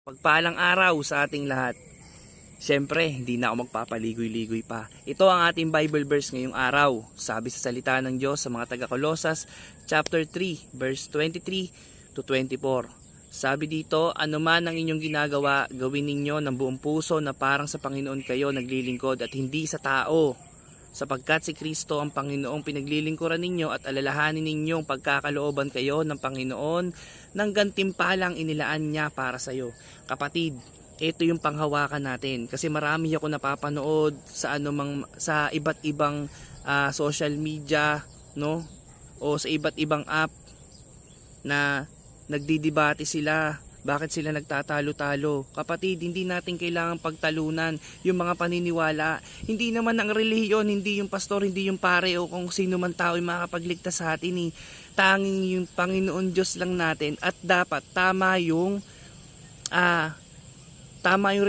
Pagpalang araw sa ating lahat. Siyempre, hindi na ako magpapaligoy-ligoy pa. Ito ang ating Bible verse ngayong araw. Sabi sa salita ng Diyos sa mga taga-Kolosas, chapter 3, verse 23 to 24. Sabi dito, anuman ang inyong ginagawa, gawin ninyo ng buong puso na parang sa Panginoon kayo naglilingkod at hindi sa tao. Sapagkat si Kristo ang Panginoong pinaglilingkuran ninyo at alalahanin ninyong pagkakalooban kayo ng Panginoon ng gantimpalang inilaan niya para sa iyo. Kapatid, ito yung panghawakan natin kasi marami ako napapanood sa sa iba't ibang social media, no? O sa iba't ibang app na nagdidebate sila. Bakit sila nagtatalo-talo? Kapatid, hindi natin kailangan pagtalunan yung mga paniniwala. Hindi naman ang relihiyon, hindi yung pastor, hindi yung pare o kung sino man tao yung makakapagligtas sa atin. Tanging yung Panginoon Diyos lang natin at dapat tama yung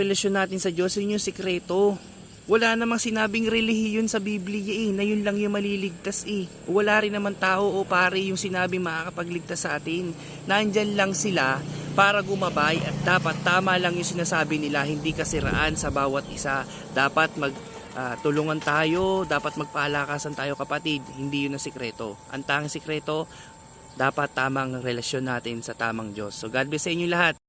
relasyon natin sa Diyos. Yun yung sikreto. Wala namang sinabing relihiyon sa Biblia na yun lang yung maliligtas Wala rin naman tao o pare yung sinabing makakapagligtas sa atin. Nandyan lang sila para gumabay at dapat tama lang yung sinasabi nila, hindi kasiraan sa bawat isa. Dapat tulungan tayo, dapat magpalakasan tayo kapatid, hindi yun ang sikreto. Ang tanging sikreto, dapat tamang relasyon natin sa tamang Diyos. So God bless sa inyo lahat.